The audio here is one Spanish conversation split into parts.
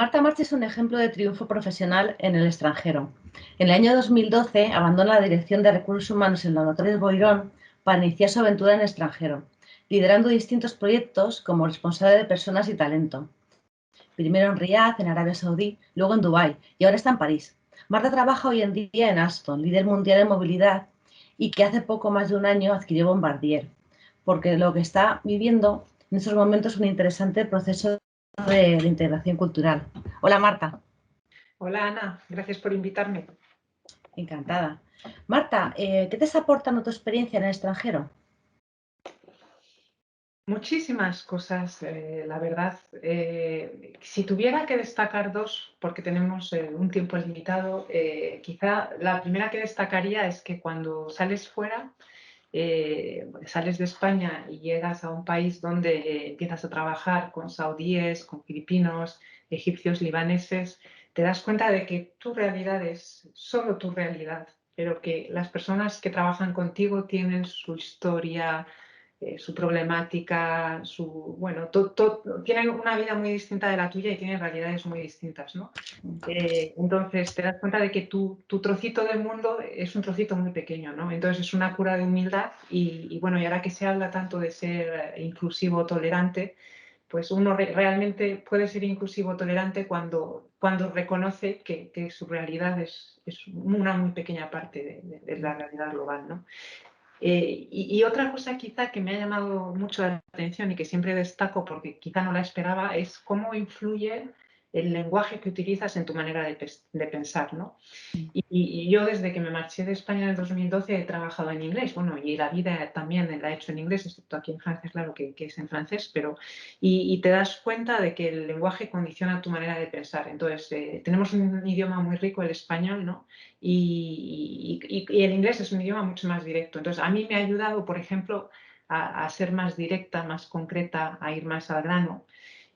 Marta March es un ejemplo de triunfo profesional en el extranjero. En el año 2012 abandona la dirección de recursos humanos en Laboratorios Boirón para iniciar su aventura en el extranjero, liderando distintos proyectos como responsable de personas y talento. Primero en Riad, en Arabia Saudí, luego en Dubái y ahora está en París. Marta trabaja hoy en día en Alstom, líder mundial en movilidad, y que hace poco más de un año adquirió Bombardier, porque lo que está viviendo en estos momentos es un interesante proceso de integración cultural. Hola Marta. Hola Ana, gracias por invitarme. Encantada. Marta, ¿qué te aporta tu experiencia en el extranjero? Muchísimas cosas, la verdad. Si tuviera que destacar dos, porque tenemos un tiempo limitado, quizá la primera que destacaría es que cuando sales fuera, sales de España y llegas a un país donde empiezas a trabajar con saudíes, con filipinos, egipcios, libaneses, te das cuenta de que tu realidad es solo tu realidad, pero que las personas que trabajan contigo tienen su historia, su problemática, bueno, tienen una vida muy distinta de la tuya y tienen realidades muy distintas, ¿no? Entonces te das cuenta de que tu trocito del mundo es un trocito muy pequeño, ¿no? Entonces es una cura de humildad y bueno, y ahora que se habla tanto de ser inclusivo, tolerante, pues uno realmente puede ser inclusivo, tolerante cuando reconoce que su realidad es una muy pequeña parte de la realidad global, ¿no? Y otra cosa quizá que me ha llamado mucho la atención y que siempre destaco porque quizá no la esperaba es cómo influye el lenguaje que utilizas en tu manera de pensar, ¿no? Y yo desde que me marché de España en el 2012 he trabajado en inglés, bueno, y la vida también la he hecho en inglés, excepto aquí en Francia, claro que es en francés, pero y te das cuenta de que el lenguaje condiciona tu manera de pensar. Entonces, tenemos un idioma muy rico, el español, ¿no? Y el inglés es un idioma mucho más directo. Entonces, a mí me ha ayudado, por ejemplo, a ser más directa, más concreta, a ir más al grano.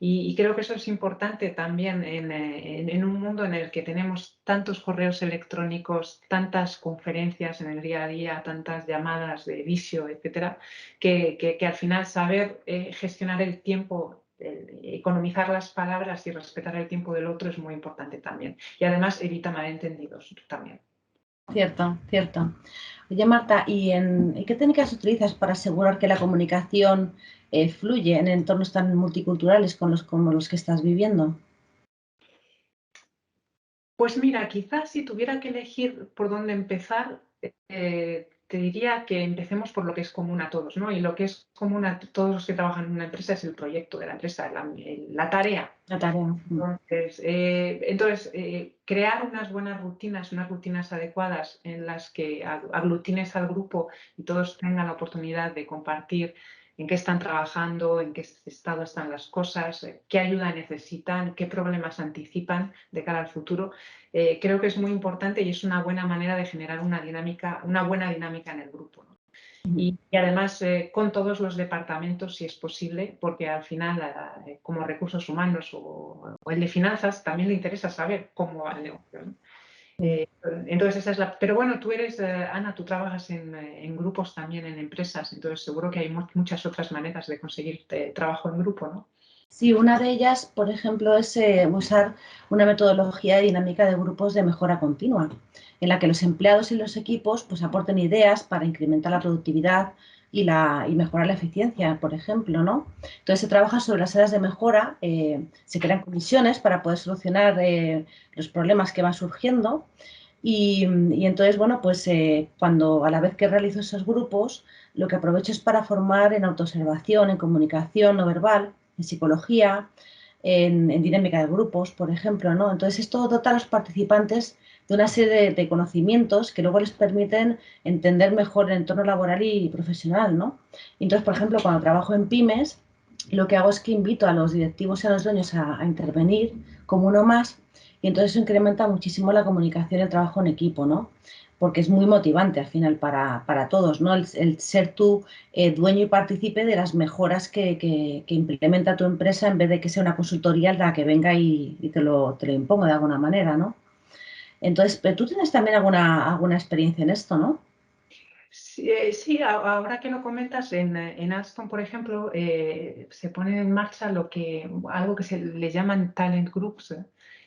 Y creo que eso es importante también en un mundo en el que tenemos tantos correos electrónicos, tantas conferencias en el día a día, tantas llamadas de visio, etcétera, que al final saber gestionar el tiempo, economizar las palabras y respetar el tiempo del otro es muy importante también. Y además evita malentendidos también. Cierto, cierto. Oye, Marta, ¿y qué técnicas utilizas para asegurar que la comunicación fluye en entornos tan multiculturales como los que estás viviendo? Pues mira, quizás si tuviera que elegir por dónde empezar, te diría que empecemos por lo que es común a todos, ¿no? Y lo que es común a todos los que trabajan en una empresa es el proyecto de la empresa, la tarea. La tarea. Entonces, crear unas rutinas adecuadas en las que aglutines al grupo y todos tengan la oportunidad de compartir en qué están trabajando, en qué estado están las cosas, qué ayuda necesitan, qué problemas anticipan de cara al futuro. Creo que es muy importante y es una buena manera de generar una buena dinámica en el grupo, ¿no? Y además con todos los departamentos, si es posible, porque al final, como recursos humanos o el de finanzas, también le interesa saber cómo va el negocio, ¿no? Entonces, esa es la. Pero bueno, tú eres, Ana, tú trabajas en grupos también, en empresas, entonces seguro que hay muchas otras maneras de conseguir trabajo en grupo, ¿no? Sí, una de ellas, por ejemplo, es usar una metodología dinámica de grupos de mejora continua, en la que los empleados y los equipos pues, aporten ideas para incrementar la productividad y mejorar la eficiencia, por ejemplo, ¿no? Entonces se trabaja sobre las áreas de mejora, se crean comisiones para poder solucionar los problemas que van surgiendo y entonces, bueno, pues cuando a la vez que realizo esos grupos, lo que aprovecho es para formar en autoobservación, en comunicación no verbal, en psicología, en dinámica de grupos, por ejemplo, ¿no? Entonces, esto dota a los participantes de una serie de conocimientos que luego les permiten entender mejor el entorno laboral y profesional, ¿no? Entonces, por ejemplo, cuando trabajo en pymes, lo que hago es que invito a los directivos y a los dueños a intervenir como uno más y entonces eso incrementa muchísimo la comunicación y el trabajo en equipo, ¿no? Porque es muy motivante al final para todos, ¿no? El ser tú dueño y partícipe de las mejoras que implementa tu empresa en vez de que sea una consultoría la que venga y te lo imponga de alguna manera, ¿no? Entonces, pero tú tienes también alguna experiencia en esto, ¿no? Sí, sí, ahora que lo comentas, en Alstom, por ejemplo, se pone en marcha algo que se le llaman talent groups,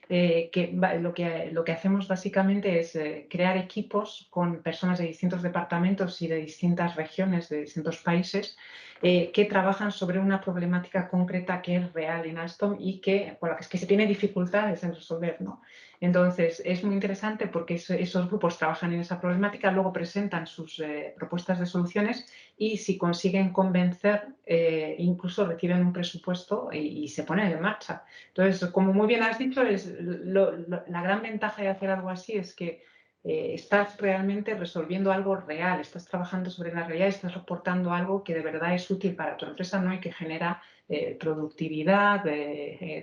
lo que hacemos básicamente es crear equipos con personas de distintos departamentos y de distintas regiones, de distintos países, que trabajan sobre una problemática concreta que es real en Alstom y por la que se tiene dificultades en resolver, ¿no? Entonces, es muy interesante porque esos grupos trabajan en esa problemática, luego presentan sus propuestas de soluciones y si consiguen convencer, incluso reciben un presupuesto y se ponen en marcha. Entonces, como muy bien has dicho, la gran ventaja de hacer algo así es que estás realmente resolviendo algo real, estás trabajando sobre la realidad, estás reportando algo que de verdad es útil para tu empresa, ¿no? Y que genera productividad,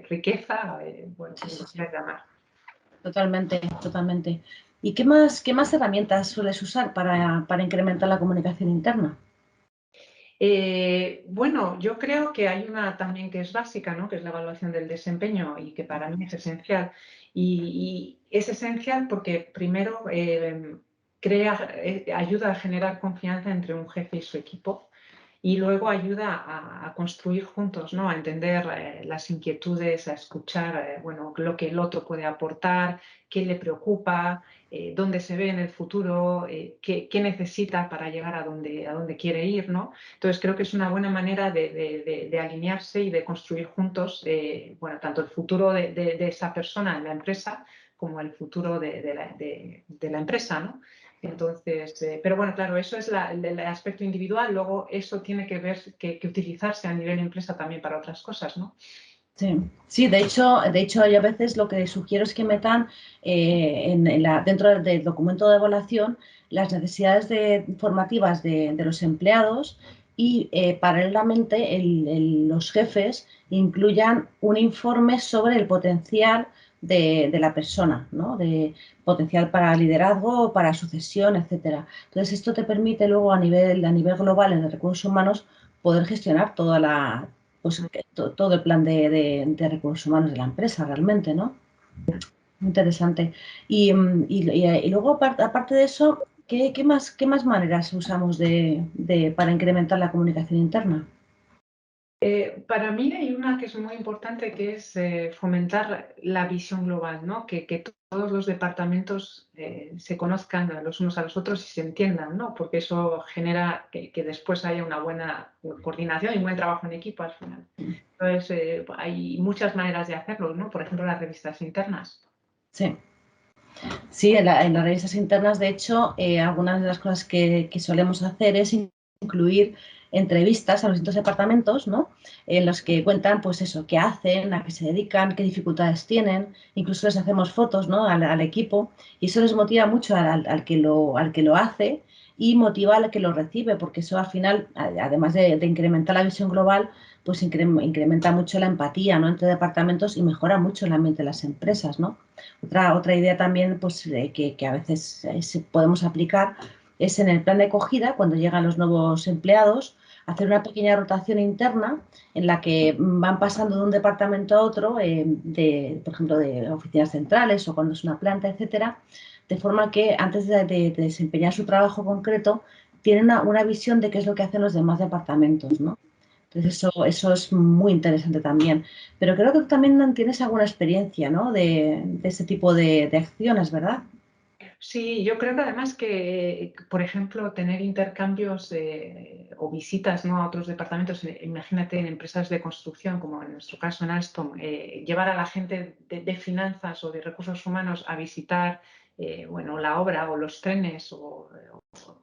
riqueza, bueno, Sí, como sí, lo sí. quieras llamar. Totalmente, totalmente. ¿Y qué más herramientas sueles usar para incrementar la comunicación interna? Bueno, yo creo que hay una también que es básica, ¿no? Que es la evaluación del desempeño y que para mí es esencial. Y es esencial porque primero ayuda a generar confianza entre un jefe y su equipo y luego ayuda a construir juntos, ¿no? A entender las inquietudes, a escuchar bueno, lo que el otro puede aportar, qué le preocupa, dónde se ve en el futuro, qué necesita para llegar a donde quiere ir, ¿no? Entonces creo que es una buena manera de alinearse y de construir juntos, bueno, tanto el futuro de esa persona en la empresa como el futuro de la empresa, ¿no? Entonces, pero bueno, claro, eso es el aspecto individual, luego eso tiene que ver, que utilizarse a nivel empresa también para otras cosas, ¿no? Sí, sí, de hecho, yo a veces lo que sugiero es que metan dentro del documento de evaluación las necesidades formativas de los empleados y paralelamente los jefes incluyan un informe sobre el potencial de la persona, ¿no? De potencial para liderazgo, para sucesión, etcétera. Entonces, esto te permite luego a nivel global en los recursos humanos poder gestionar pues, todo el plan de recursos humanos de la empresa realmente, ¿no? Interesante. Y luego, aparte de eso, qué más maneras usamos para incrementar la comunicación interna? Para mí hay una que es muy importante, que es fomentar la visión global, ¿no? Que todos los departamentos se conozcan los unos a los otros y se entiendan, ¿no? Porque eso genera que después haya una buena coordinación y un buen trabajo en equipo al final. Entonces, hay muchas maneras de hacerlo, ¿no? Por ejemplo, las revistas internas. Sí. Sí, en las revistas internas, de hecho, algunas de las cosas que solemos hacer es incluir entrevistas a los distintos departamentos, ¿no? En los que cuentan, pues eso, qué hacen, a qué se dedican, qué dificultades tienen, incluso les hacemos fotos, ¿no? Al equipo y eso les motiva mucho al que lo hace y motiva al que lo recibe, porque eso al final, además de incrementar la visión global, pues incrementa mucho la empatía, ¿no? Entre departamentos y mejora mucho el ambiente de las empresas, ¿no? Otra idea también pues, que a veces podemos aplicar es en el plan de acogida, cuando llegan los nuevos empleados, hacer una pequeña rotación interna en la que van pasando de un departamento a otro, por ejemplo, de oficinas centrales o cuando es una planta, etcétera, de forma que antes de desempeñar su trabajo concreto, tienen una visión de qué es lo que hacen los demás departamentos, ¿no? Entonces eso es muy interesante también. Pero creo que tú también tienes alguna experiencia, ¿no? De ese tipo de acciones, ¿verdad? Sí, yo creo que además que, por ejemplo, tener intercambios o visitas, ¿no? A otros departamentos, imagínate en empresas de construcción, como en nuestro caso en Alstom, llevar a la gente de finanzas o de recursos humanos a visitar bueno, la obra o los trenes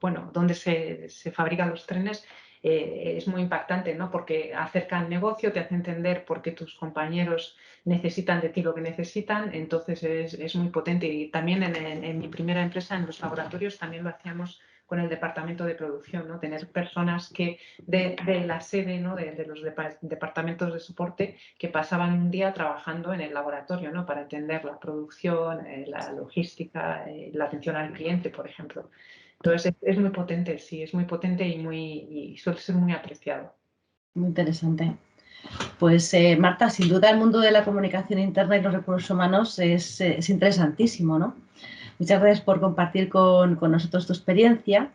bueno, donde se fabrican los trenes, es muy impactante, ¿no? Porque acerca el negocio, te hace entender por qué tus compañeros necesitan de ti lo que necesitan, entonces es muy potente. Y también en mi primera empresa, en los laboratorios, también lo hacíamos con el departamento de producción, ¿no? Tener personas que de la sede, ¿no? de los departamentos de soporte que pasaban un día trabajando en el laboratorio, ¿no? Para entender la producción, la logística, la atención al cliente, por ejemplo. Entonces es muy potente, sí, es muy potente y suele ser muy apreciado. Muy interesante. Pues Marta, sin duda el mundo de la comunicación interna y los recursos humanos es interesantísimo, ¿no? Muchas gracias por compartir con nosotros tu experiencia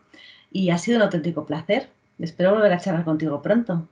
y ha sido un auténtico placer. Espero volver a charlar contigo pronto.